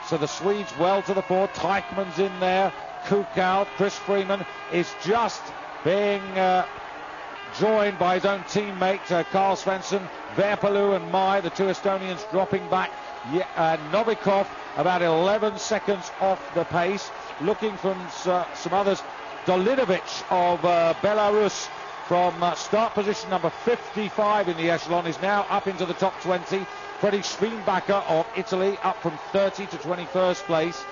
So the Swedes well to the fore. Teichmann's in there. Kukau, Chris Freeman is just being joined by his own teammate Carl Svensson, Verpalu and Mai, the two Estonians dropping back. Novikov about 11 seconds off the pace. Looking from some others. Dolidovic of Belarus from start position number 55 in the echelon is now up into the top 20. Freddie Schwienbacher of Italy up from 30 to 21st place.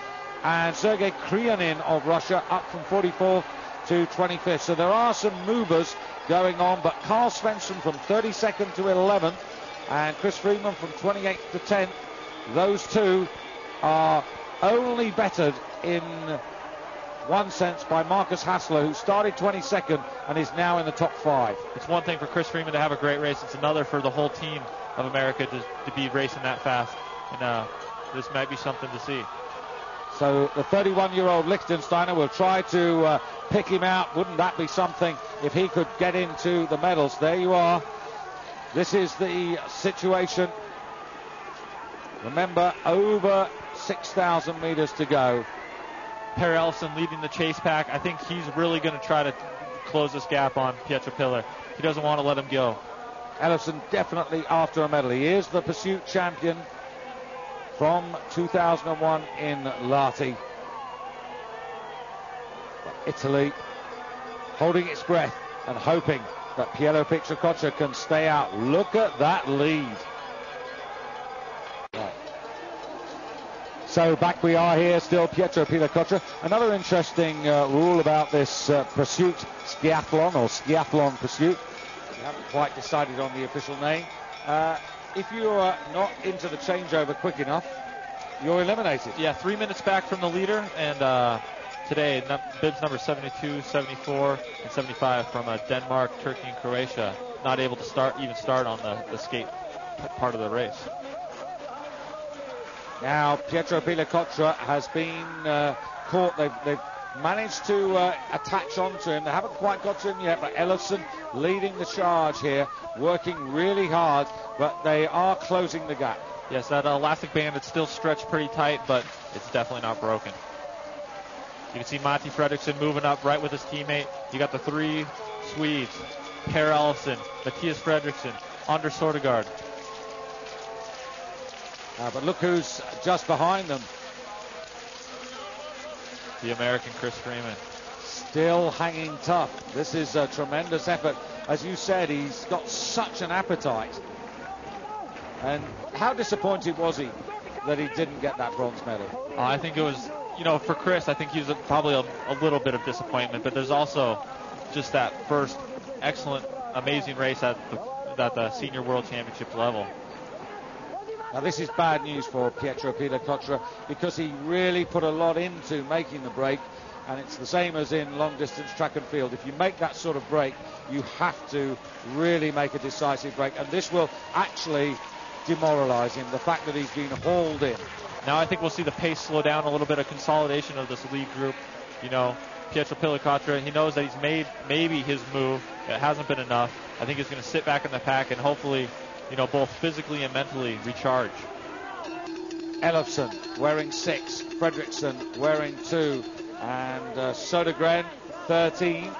And Sergei Kryanin of Russia up from 44th to 25th. So there are some movers going on, but Carl Svensson from 32nd to 11th and Chris Freeman from 28th to 10th. Those two are only bettered in one sense by Marcus Hassler, who started 22nd and is now in the top 5. It's one thing for Chris Freeman to have a great race. It's another for the whole team of America to be racing that fast. And this might be something to see. So the 31-year-old Liechtensteiner will try to pick him out. Wouldn't that be something if he could get into the medals? There you are. This is the situation. Remember, over 6,000 meters to go. Per Elofsson leading the chase pack. I think he's really going to try to close this gap on Pietro Pillar. He doesn't want to let him go. Elofsson definitely after a medal. He is the pursuit champion from 2001 in Lahti. Italy holding its breath and hoping that Piero Picciococcia can stay out. Look at that lead. Right. So back we are here, still Pietro Picciococcia. Another interesting rule about this pursuit skiathlon or skiathlon pursuit. We haven't quite decided on the official name. If you're not into the changeover quick enough, you're eliminated. Yeah, 3 minutes back from the leader, and today bibs number 72, 74, and 75 from Denmark, Turkey, and Croatia not able to start on the skate part of the race. Now Pietro Picciococcia has been caught. They've managed to attach onto him. They haven't quite got to him yet, but Elofsson leading the charge here, working really hard, but they are closing the gap. Yes, that elastic band, it's still stretched pretty tight, but it's definitely not broken. You can see Matti Fredriksson moving up right with his teammate. You got the three Swedes, Per Elofsson, Mattias Fredriksson, Anders Sortegard. But look who's just behind them. The American Chris Freeman. Still hanging tough. This is a tremendous effort. As you said, he's got such an appetite. And how disappointed was he that he didn't get that bronze medal? I think it was, for Chris, I think he was probably a little bit of disappointment, but there's also just that first excellent, amazing race at the Senior World Championship level. Now this is bad news for Pietro Picciococcia because he really put a lot into making the break, and it's the same as in long distance track and field. If you make that sort of break, you have to really make a decisive break, and this will actually demoralize him, the fact that he's been hauled in. Now I think we'll see the pace slow down, a little bit of consolidation of this lead group. Pietro Picciococcia, he knows that he's made maybe his move. It hasn't been enough. I think he's going to sit back in the pack and hopefully, both physically and mentally recharge. Elofsson wearing 6, Fredriksson wearing 2, and Södergren 13.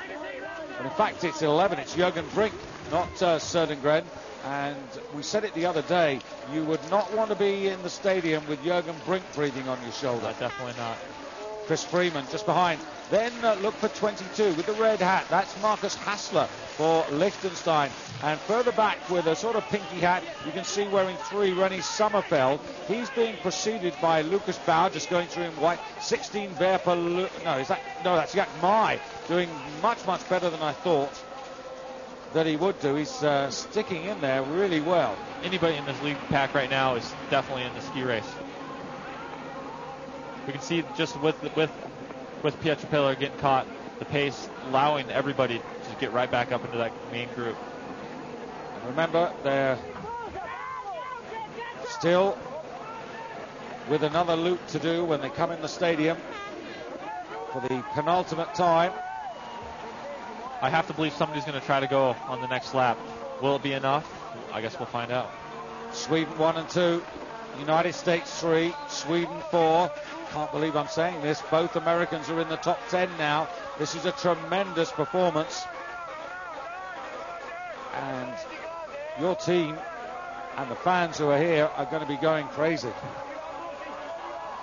And in fact, it's 11. It's Jörgen Brink, not Södergren. And we said it the other day, you would not want to be in the stadium with Jörgen Brink breathing on your shoulder. Definitely not. Chris Freeman just behind. Then look for 22 with the red hat. That's Marcus Hassler for Liechtenstein. And further back with a sort of pinky hat, you can see wearing 3, Rennie Sommerfeld. He's being preceded by Lucas Bauer, just going through in white. 16, Verpalu. That's Jack Mai, doing much, much better than I thought that he would do. He's sticking in there really well. Anybody in this league pack right now is definitely in the ski race. We can see just with Pietro Pillar getting caught, the pace allowing everybody to get right back up into that main group. And remember, they're still with another loop to do when they come in the stadium for the penultimate time. I have to believe somebody's going to try to go on the next lap. Will it be enough? I guess we'll find out. Sweden 1 and 2. United States 3, Sweden 4. Can't believe I'm saying this. Both Americans are in the top 10 now. This is a tremendous performance. And your team and the fans who are here are going to be going crazy.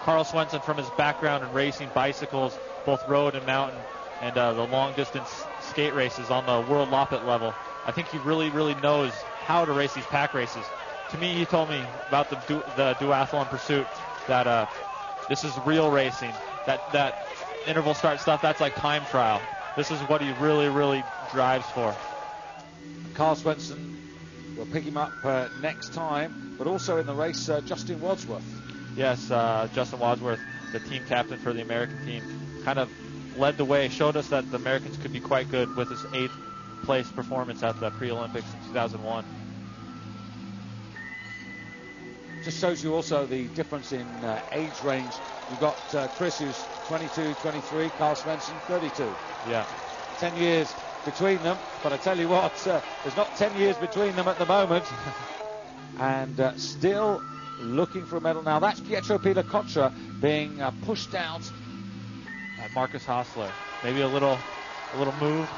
Karl Swenson, from his background in racing bicycles, both road and mountain, and the long-distance skate races on the World Loppet level, I think he really, really knows how to race these pack races. To me, he told me about the duathlon pursuit that this is real racing. That interval start stuff, that's like time trial. This is what he really, really drives for. Karl Swenson will pick him up next time, but also in the race, Justin Wadsworth. Yes, Justin Wadsworth, the team captain for the American team, kind of led the way, showed us that the Americans could be quite good with his 8th place performance at the pre-Olympics in 2001. Just shows you also the difference in age range. You've got Chris, who's 22, 23, Karl Swenson, 32. Yeah. 10 years between them, but I tell you what, there's not 10 years between them at the moment. And still looking for a medal. Now that's Pietro Pilacotra being pushed out. Marcus Hostler. Maybe a little move.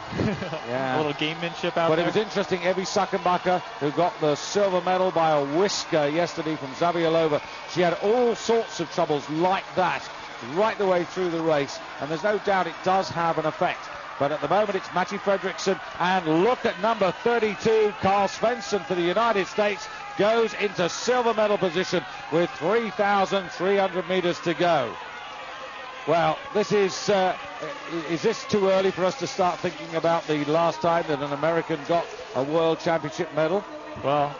Yeah. A little gamemanship out but there. It was interesting, Evie Suckenbacher, who got the silver medal by a whisker yesterday from Zavialova. She had all sorts of troubles like that right the way through the race, and there's no doubt it does have an effect. But at the moment it's Matti Fredriksson, and look at number 32, Karl Swenson for the United States, goes into silver medal position with 3,300 meters to go. Well, this is this too early for us to start thinking about the last time that an American got a World Championship medal? Well,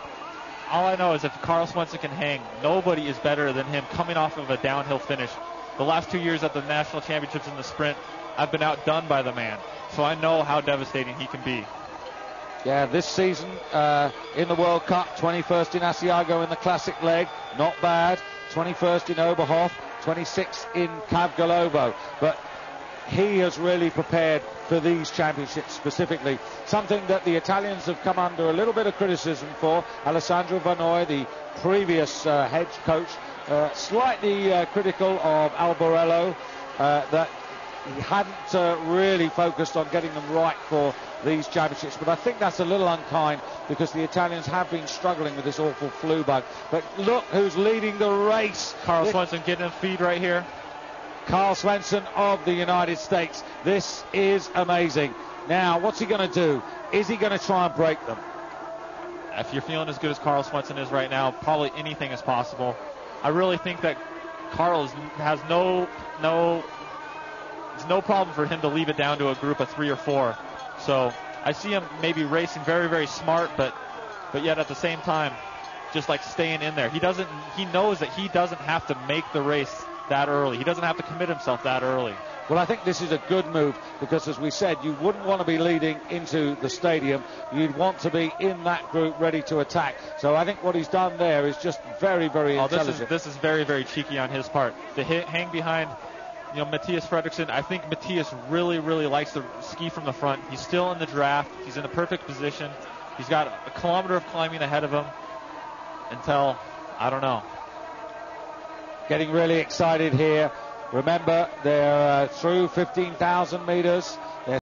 all I know is if Karl Swenson can hang, nobody is better than him coming off of a downhill finish. The last 2 years at the National Championships in the sprint, I've been outdone by the man. So I know how devastating he can be. Yeah, this season in the World Cup, 21st in Asiago in the classic leg, not bad. 21st in Oberhof, 26th in Kavgalovo. But he has really prepared for these championships specifically. Something that the Italians have come under a little bit of criticism for. Alessandro Vanoi, the previous head coach, slightly critical of Alborello, that he hadn't really focused on getting them right for these championships. But I think that's a little unkind because the Italians have been struggling with this awful flu bug. But look who's leading the race. Karl Swenson getting a feed right here. Karl Swenson of the United States. This is amazing. Now, what's he going to do? Is he going to try and break them? If you're feeling as good as Karl Swenson is right now, probably anything is possible. I really think that Karl has it's no problem for him to leave it down to a group of 3 or 4. So I see him maybe racing very, very smart, but yet at the same time, just like staying in there. He knows that he doesn't have to make the race that early. He doesn't have to commit himself that early. Well, I think this is a good move because, as we said, you wouldn't want to be leading into the stadium. You'd want to be in that group ready to attack. So I think what he's done there is just very, very intelligent. This is very, very cheeky on his part. To hang behind, Matthias Fredriksson. I think Matthias really, really likes to ski from the front. He's still in the draft. He's in the perfect position. He's got a kilometer of climbing ahead of him until, I don't know. Getting really excited here. Remember, they're through 15,000 meters.